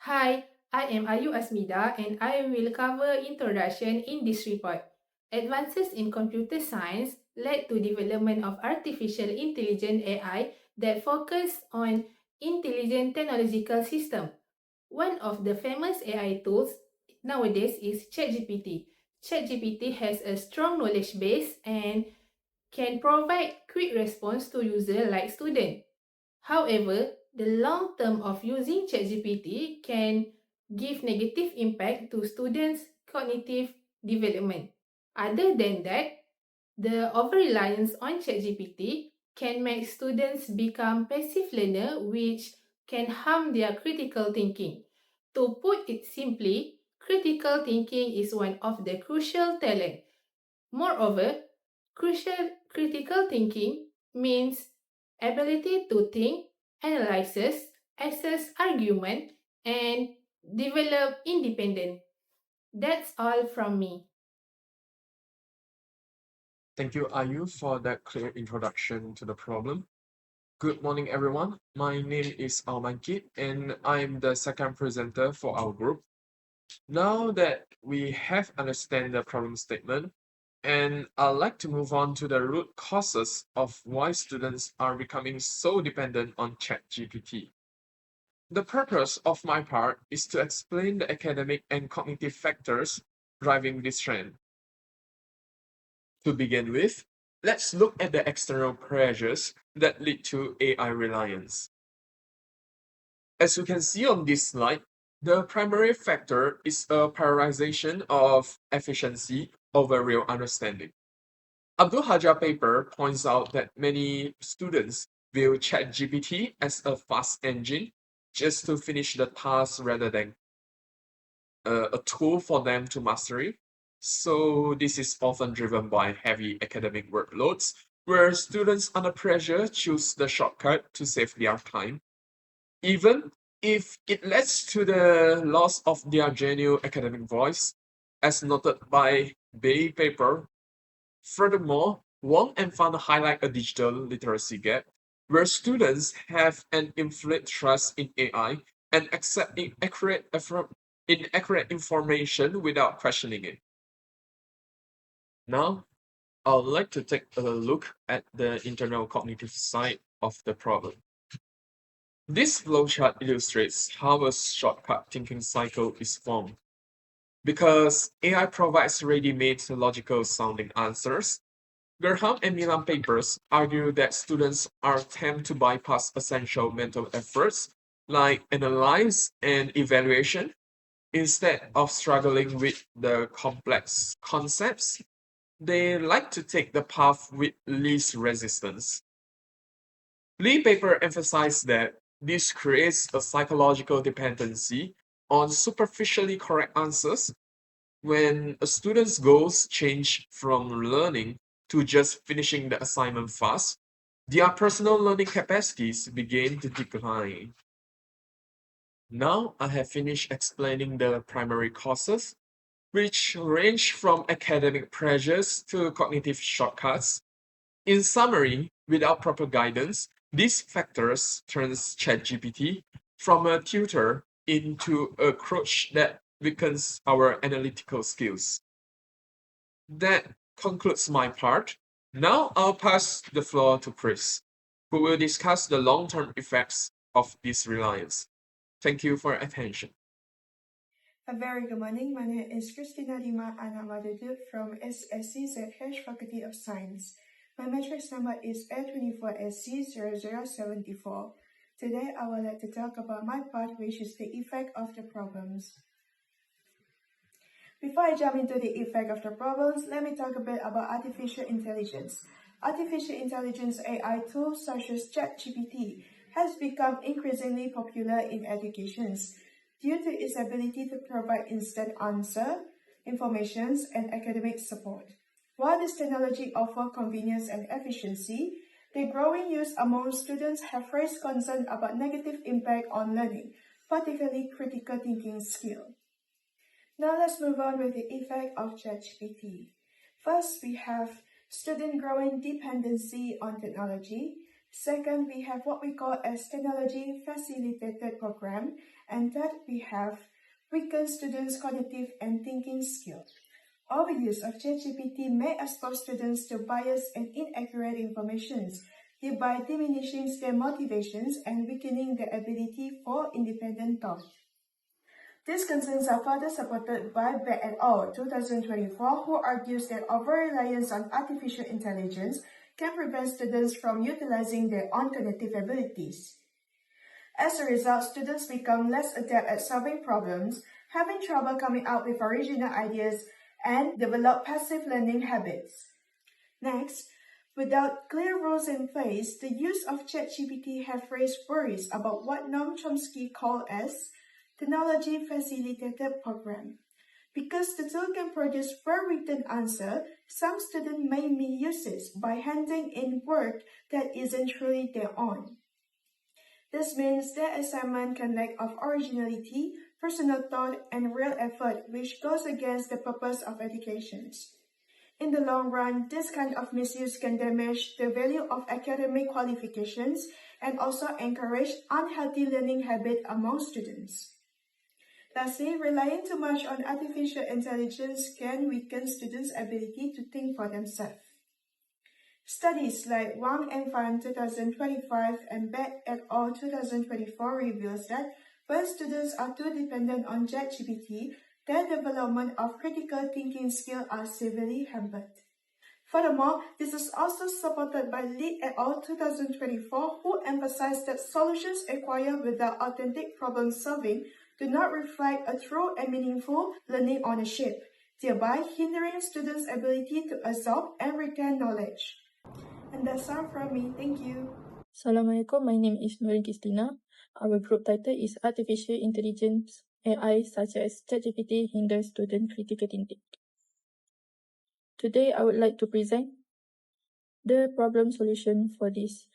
Hi, I am ASMIDA and I will cover introduction in this report. Advances in computer science led to development of artificial intelligence AI that focus on intelligent technological system. One of the famous AI tools nowadays is ChatGPT. ChatGPT has a strong knowledge base and can provide quick response to users like students. However, the long term of using ChatGPT can give negative impact to students' cognitive development. Other than that, the over-reliance on ChatGPT can make students become passive learner, which can harm their critical thinking. To put it simply, critical thinking is one of the crucial talent. Moreover, critical thinking means ability to think, analyze, assess argument, and develop independent. That's all from me. Thank you, Ayu, for that clear introduction to the problem. Good morning, everyone. My name is Almankit, and I'm the second presenter for our group. Now that we have understand the problem statement, and I'd like to move on to the root causes of why students are becoming so dependent on ChatGPT. The purpose of my part is to explain the academic and cognitive factors driving this trend. To begin with, let's look at the external pressures that lead to AI reliance. As you can see on this slide, the primary factor is a prioritization of efficiency over real understanding. Abdul Hajar paper points out that many students view ChatGPT as a fast engine just to finish the task rather than a tool for them to mastery. So this is often driven by heavy academic workloads, where students under pressure choose the shortcut to save their time, even if it leads to the loss of their genuine academic voice, as noted by Bay paper. Furthermore, Wong and Fan highlight a digital literacy gap, where students have an inflated trust in AI and accept inaccurate information without questioning it. Now, I would like to take a look at the internal cognitive side of the problem. This flowchart illustrates how a shortcut thinking cycle is formed. Because AI provides ready-made logical sounding answers, Graham and Milan papers argue that students are tempted to bypass essential mental efforts like analyze and evaluation instead of struggling with the complex concepts. They like to take the path with least resistance. Lee paper emphasized that this creates a psychological dependency on superficially correct answers when a student's goals change from learning to just finishing the assignment fast, their personal learning capacities begin to decline. Now I have finished explaining the primary causes, which range from academic pressures to cognitive shortcuts. In summary, without proper guidance, these factors turns ChatGPT from a tutor into a crutch that weakens our analytical skills. That concludes my part. Now I'll pass the floor to Chris, who will discuss the long-term effects of this reliance. Thank you for your attention. A very good morning. My name is CHRISTINA ANAK from SSC Faculty of Science. My matrix number is A24SC0074. Today I would like to talk about my part, which is the effect of the problems. Before I jump into the effect of the problems, let me talk a bit about artificial intelligence. Artificial intelligence AI tools such as ChatGPT has become increasingly popular in educations due to its ability to provide instant answer, information, and academic support. While this technology offers convenience and efficiency, the growing use among students have raised concern about negative impact on learning, particularly critical thinking skill. Now let's move on with the effect of ChatGPT. First, we have student growing dependency on technology. Second, we have what we call as technology facilitated program. And third, we have weaken students' cognitive and thinking skills. Overuse of ChatGPT may expose students to biased and inaccurate information, thereby diminishing their motivations and weakening their ability for independent thought. These concerns are further supported by Beck et al. 2024, who argues that over-reliance on artificial intelligence can prevent students from utilizing their own cognitive abilities. As a result, students become less adept at solving problems, having trouble coming up with original ideas, and develop passive learning habits. Next, without clear rules in place, the use of ChatGPT have raised worries about what Noam Chomsky called as technology facilitated program. Because the tool can produce well-written answer, some students may misuse it by handing in work that isn't truly their own. This means their assignment can lack of originality, personal thought, and real effort, which goes against the purpose of education. In the long run, this kind of misuse can damage the value of academic qualifications and also encourage unhealthy learning habits among students. Lastly, relying too much on artificial intelligence can weaken students' ability to think for themselves. Studies like Wang and Fan 2025 and Beck et al. 2024 reveals that when students are too dependent on ChatGPT, their development of critical thinking skills are severely hampered. Furthermore, this is also supported by Lee et al. 2024, who emphasized that solutions acquired without authentic problem solving do not reflect a true and meaningful learning ownership, thereby hindering students' ability to absorb and retain knowledge. And that's all from me. Thank you. Assalamualaikum, my name is NURIN QISTINA. Our group title is Artificial Intelligence AI such as ChatGPT hinders student critical thinking. Today, I would like to present the problem solution for this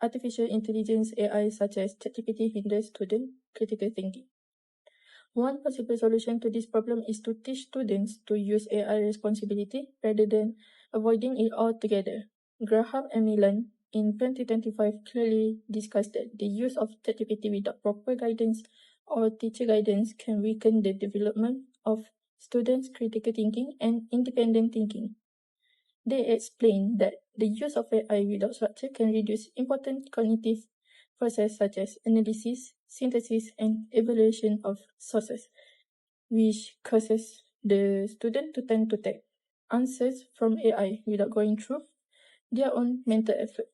artificial intelligence AI such as ChatGPT hinders student critical thinking. One possible solution to this problem is to teach students to use AI responsibly rather than avoiding it altogether. Graham and Milan in 2025 clearly discussed that the use of ChatGPT without proper guidance or teacher guidance can weaken the development of students' critical thinking and independent thinking. They explain that the use of AI without structure can reduce important cognitive processes such as analysis, synthesis, and evaluation of sources, which causes the student to tend to take answers from AI without going through their own mental effort.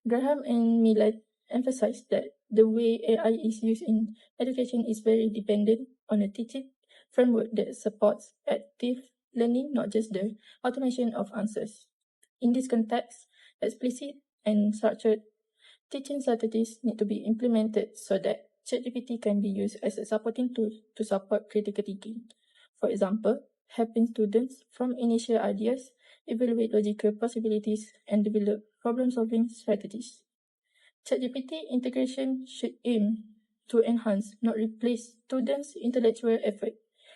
Graham and Millett emphasized that the way AI is used in education is very dependent on a teaching framework that supports active learning, not just the automation of answers. In this context, explicit and structured teaching strategies need to be implemented so that ChatGPT can be used as a supporting tool to support critical thinking. For example, helping students from initial ideas evaluate logical possibilities and develop problem-solving strategies. ChatGPT integration should aim to enhance, not replace, students' intellectual effort,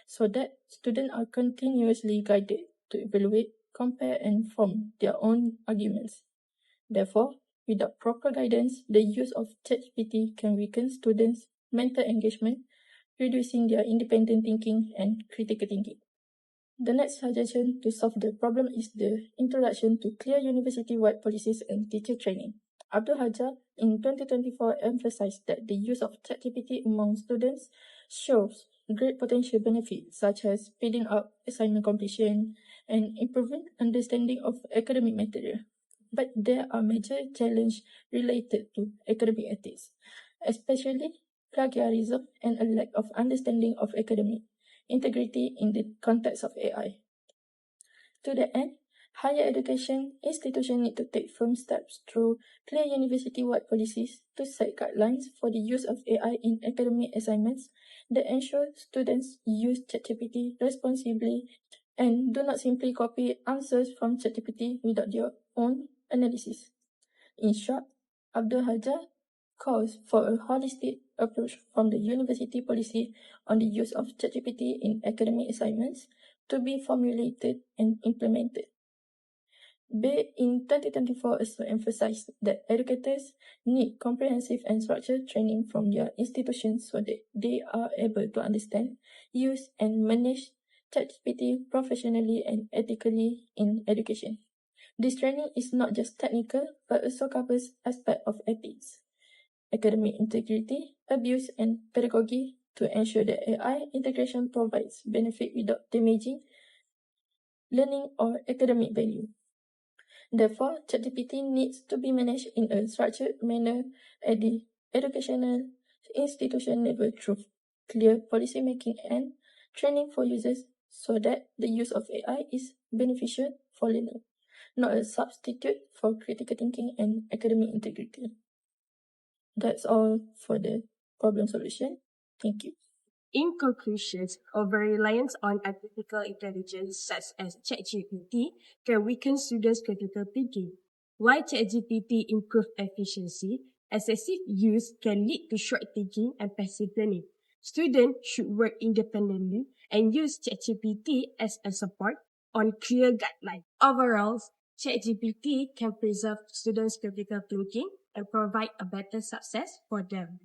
so that students are continuously guided to evaluate, compare, and form their own arguments. Therefore, without proper guidance, the use of ChatGPT can weaken students' mental engagement, reducing their independent thinking and critical thinking. The next suggestion to solve the problem is the introduction to clear university-wide policies and teacher training. Abdul Hajar in 2024 emphasized that the use of ChatGPT among students shows great potential benefits such as speeding up assignment completion and improving understanding of academic material. But there are major challenges related to academic ethics, especially plagiarism and a lack of understanding of academic integrity in the context of AI. To that end, higher education institutions need to take firm steps through clear university-wide policies to set guidelines for the use of AI in academic assignments that ensure students use ChatGPT responsibly and do not simply copy answers from ChatGPT without their own analysis. In short, Abdul Hajar calls for a holistic approach from the university policy on the use of ChatGPT in academic assignments to be formulated and implemented. BIT in 2024 also emphasized that educators need comprehensive and structured training from their institutions so that they are able to understand, use, and manage ChatGPT professionally and ethically in education. This training is not just technical, but also covers aspects of ethics, academic integrity, abuse, and pedagogy to ensure that AI integration provides benefit without damaging learning or academic value. Therefore, ChatGPT needs to be managed in a structured manner at the educational institution level through clear policy making and training for users so that the use of AI is beneficial for learners, not a substitute for critical thinking and academic integrity. That's all for the problem solution. Thank you. In conclusion, over-reliance on artificial intelligence such as ChatGPT can weaken students' critical thinking. While ChatGPT improves efficiency, excessive use can lead to short thinking and passive learning. Students should work independently and use ChatGPT as a support on clear guidelines. Overall, ChatGPT can preserve students' critical thinking and provide a better success for them.